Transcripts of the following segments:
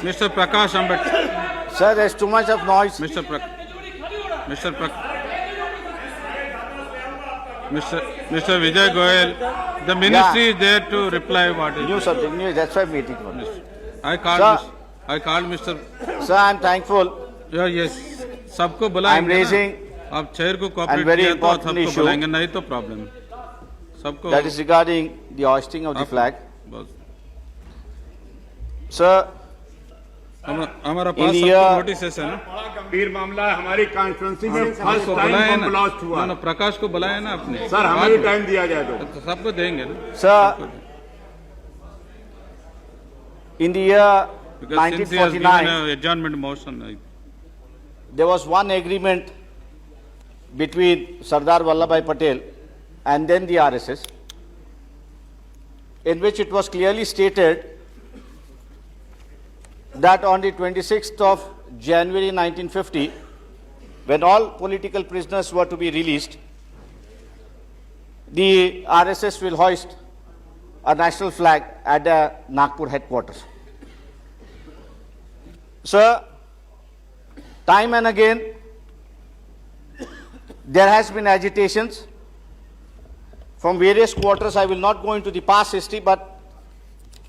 Mr. Prakash Ambedkar. Sir, there's too much of noise. Mr. Vijay Goyal, the ministry is there to reply what is. New subject, new. That's why I'm waiting for this. I called Mr. Sir, I'm thankful. Yeah, yes. सबको बुलाएंगे. I'm raising. आप chair को And very cooperate किया तो important सबको issue. बुलाएंगे, नहीं तो प्रॉब्लम. सबको. That is regarding the hoisting of the flag. बस. Sir, हमारा पास in सबको year- नोटिस है ना. गंभीर मामला है हमारी कॉन्स्टिट्यूंसी में फर्स्ट को टाइम बुलाए बम ना. ब्लास्ट हुआ ना, प्रकाश को बुलाए ना अपने. सर हमें भी टाइम दिया जाए तो सबको देंगे ना. sir, in the year Because since he has given 1949, an adjournment motion, there was one agreement between Sardar Vallabhbhai Patel and then the RSS, in which it was clearly stated that on the 26th of January 1950, when all political prisoners were to be released, the RSS will hoist a national flag at the Nagpur headquarters. Sir, time and again, there has been agitations from various quarters. I will not go into the past history, but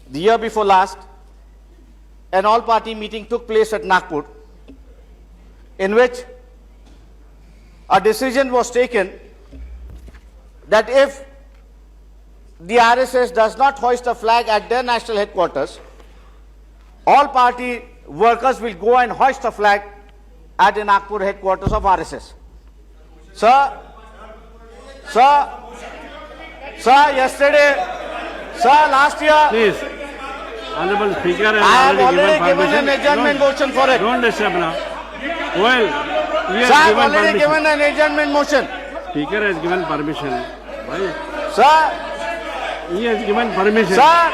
the year before last, an all-party meeting took place at Nagpur, in which a decision was taken that if the RSS does not hoist a flag at their national headquarters, all party workers will go and hoist a flag at the Nagpur headquarters of RSS. Sir, yesterday, sir, last year, Please, Honorable Speaker, I have already given permission. an adjournment motion for it. Don't disturb now. Well, we Sir, I have have already given given an adjournment motion. permission. Speaker has given permission. Why? Sir, He has given permission. Sir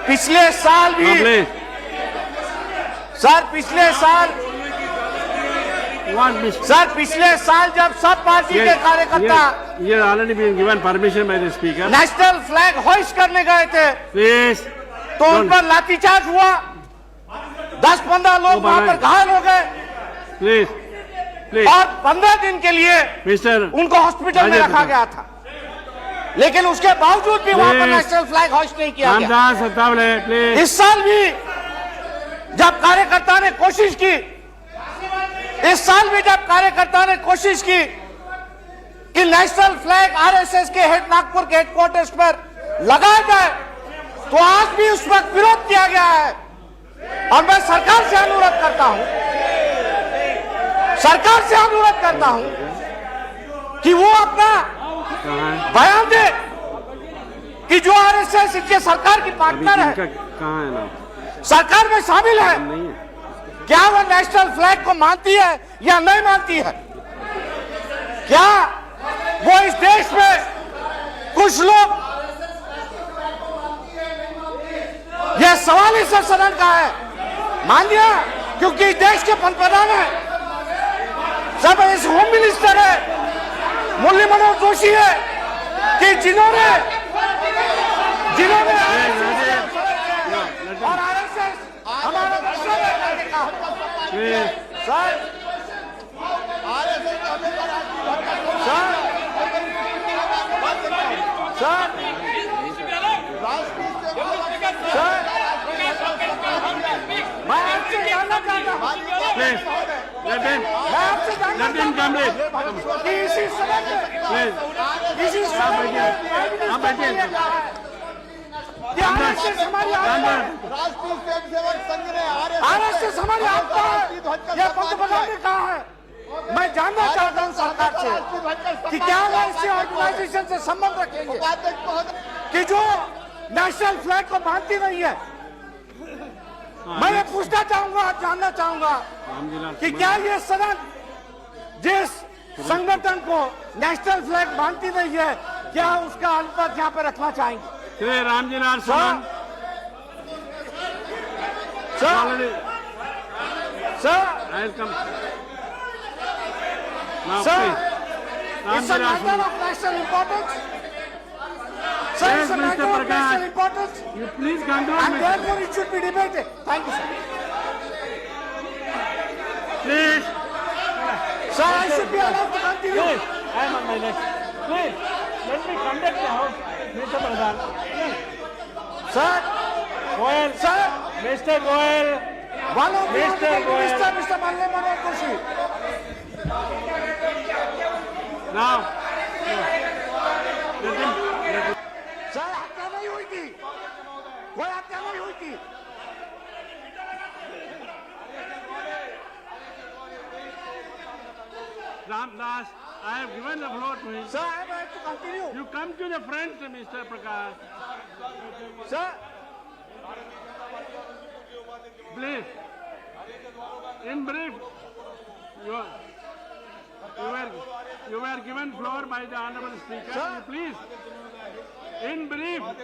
पिछले साल भी Please, sir पिछले साल what Mr. Sir पिछले साल जब सब party के कार्यकर्ता He has already been given permission by the Speaker. National flag hoist करने गए थे Please, तो उन पर लाठीचार्ज हुआ, 10-15 लोग वहां पर घायल हो गए please, please. और 15 दिन के लिए Mr. उनको हॉस्पिटल में रखा गया था, लेकिन उसके बावजूद भी वहां पर नेशनल फ्लैग होइस्ट नहीं किया गया। Ramdas Attavale, please. इस साल भी जब कार्यकर्ता ने कोशिश की, इस साल भी जब कार्यकर्ता ने कोशिश की कि नेशनल फ्लैग आरएसएस के नागपुर के हेडक्वार्टर्स पर लगाया जाए, तो आज भी उस वक्त विरोध किया गया है। और मैं सरकार से अनुरोध करता हूं कि वो अपना बयान दे कि जो आरएसएस इनके सरकार की पार्टनर है, कहाँ है ना? सरकार में शामिल है, नहीं है. क्या वह नेशनल फ्लैग को मानती है या नहीं मानती है? क्या वो इस देश में कुछ लोग, यह सवाल इस सदन का है, मान लिया क्योंकि इस देश के पंतप्रधान है, सब इस होम मिनिस्टर है, मुरली मनोहर जोशी है, कि जिन्होंने और आरएसएस हमारा राष्ट्र में करने का सर मैं आपसे जानना चाहता हूँ, Please, let him. मैं आपसे जानना Let him complete. कि इसी सदन में, Please. इसी सदन में आप बैठिए. कि आरएसएस हमारी आत्मा है, राष्ट्रीय स्वयंसेवक संघ ने आरएसएस हमारी आत्मा है, यह पंतप्रधान ने कहा है। मैं जानना चाहता हूं सरकार से कि क्या वो ऐसे ऑर्गेनाइजेशन से संबंध रखेंगे कि जो नेशनल फ्लैग को मानती नहीं है। मैं ये पूछना चाहूंगा, जानना चाहूंगा कि क्या ये सदन जिस संगठन को नेशनल फ्लैग मानती नहीं है, क्या उसका अनुपात यहाँ पे रखना चाहेंगे? Shri Ramji Lal Saman. Sir, sir, I'll come. Now, Sir, please. it's a Ramji Lal matter Saman. of national importance. Sir, Yes, it's a Mr. matter of Prakash. national importance, You please control, and Mr. therefore it should be debated. Thank you, sir. Please. Sir, I should be allowed to continue. Please, I am on my next. Please, let me conduct the house, Mr. Pradhan. Sir, Goel, sir, Mr. Goel, one of the Mr. honorable Goel. minister, Mr. Malle Manor Joshi. now. Let him. Sir हत्या नहीं हुई थी, कोई हत्या नहीं हुई थी. Ramdas, I have given the floor to him. Sir, I am going to continue. You come to the front, Mr. Prakash. Sir, Please. In brief, you were given floor by the Honorable Speaker. Sir. Please. In brief. Please,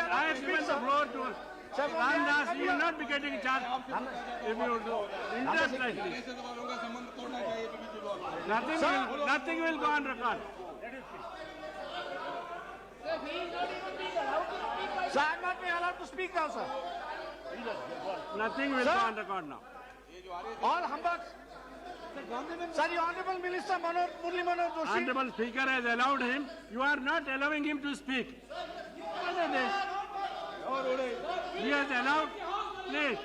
I have given the floor to Ramdas. You will not be getting a chance if you do interest like this. Nothing will go on record. sir, I am not being allowed to speak now, sir. Nothing will go on record now. All humbugs. Sir, the Honorable Minister Murli Manor Joshi. Honorable Speaker has allowed him. You are not allowing him to speak. What is this? He has allowed. Please.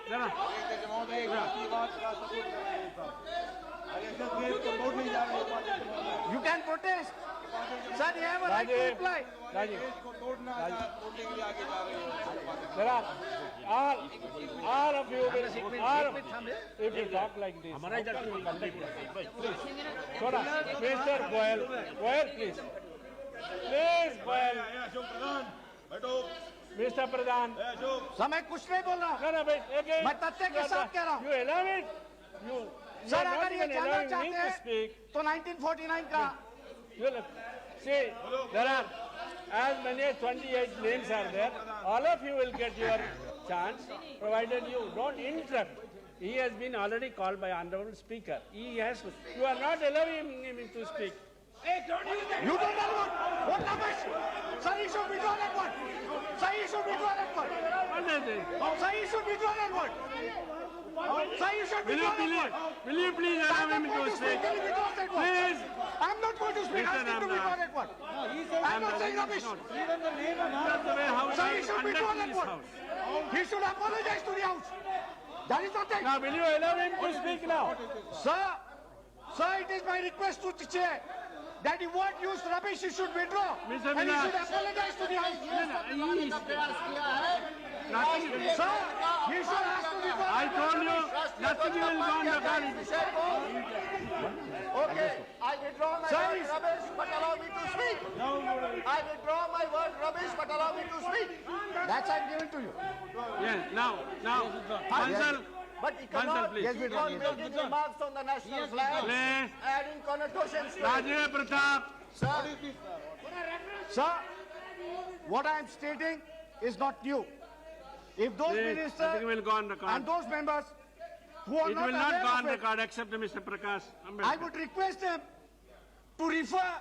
Jara. You can protest. Sir, you have a right to reply. There are all of you will, if you talk like this, how can we conduct it? Please. Thoda, Mr. Goel, please. Please, Goel. Mr. Pradhan. Sir, मैं कुछ नहीं बोल रहा. No, no, wait, again. मैं तथ्य के साथ कह रहा हूँ. You allow it? You sir, are not अगर ये even जानना allowing चाहते me to हैं speak. तो 1949 का You look. See, there are as many as 28 lanes are there. All of you will get your chance, provided you don't interrupt. He has been already called by Honorable Speaker. You are not allowing him to speak. You don't know what rubbish. Sir, you should withdraw that word. Sir, you should withdraw that word. What is it? Sir, you should withdraw that word. Sir, you should Will you withdraw that word. will you please allow him to speak? Please. I'm not going to speak. Mr. Ask him to withdraw that word. I'm not saying rubbish. That's the way how Sir, we he should withdraw conduct that this word. house. He should apologize to the house. That is nothing. Now, will you allow him to speak now? Sir, it is my request to the chair that the word used rubbish, he should withdraw. Mr. And he Vilas. should apologize to the house. Nothing will. Sir, he should ask to withdraw. I told you, nothing will go on the ground. Okay, I withdraw my Sir, word rubbish, but allow me to speak. I withdraw my word rubbish, but allow me to speak. That's I'm giving to you. Yes, now, Bansal, But he Bansal, cannot please. keep on making remarks on the national flag, Please. adding connotations to it. Rajesh Pratap. Sir, what I am stating is not new. If those Please, ministers nothing will go on record. and those members who are It not will not aware go on of it, record except Mr. Prakash I Ambedkar. would request them to refer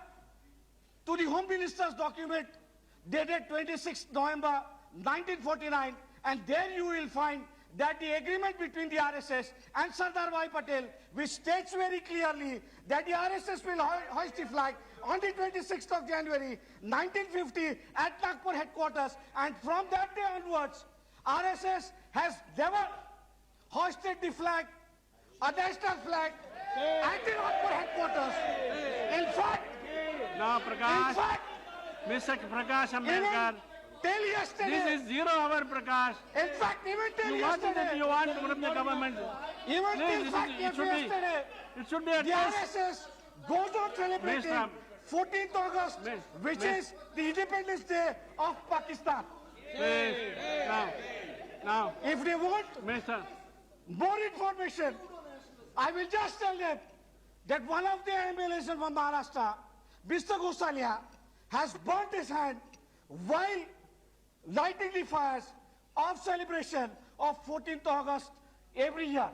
to the Home Minister's document dated 26 November 1949, and there you will find that the agreement between the RSS and Sardar Bhai Patel, which states very clearly that the RSS will hoist the flag on the 26th of January 1950 at Nagpur headquarters, and from that day onwards, RSS has never hoisted the flag, a national flag, at the Nagpur headquarters. In fact, Now, Prakash, Mr. Prakash Ambedkar, even till yesterday, this is 0 hour, Prakash. in fact, even till What is it yesterday, you want from the government? even Please, till fact yesterday, it should be a the test. RSS goes on celebrating Mr. 14th August, which is the Independence Day of Pakistan. Please, now, If they want Mr. more information, I will just tell them that one of their MLAs from Maharashtra, Mr. Gosalia, has burnt his hand while lighting the fires of celebration of 14th August every year.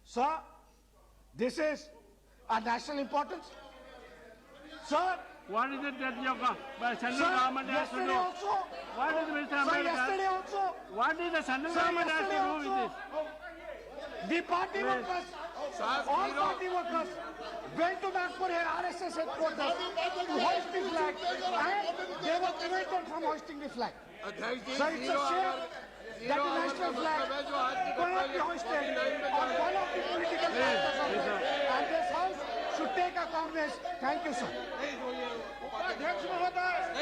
Sir, this is a national importance. Sir, What is it that your central sir, government has to yesterday do? also. What is Mr. Sir, yesterday Ambedkar? also. What is the central Sir, government has to yesterday do with this? also. The party workers, all party workers went to Nagpur here, RSS headquarters, to hoist the flag, and they were prevented from hoisting the flag. Sir, it's a shame that the national flag cannot be hoisted on one of the political parties of it, and this house should take account of this. Thank you, sir.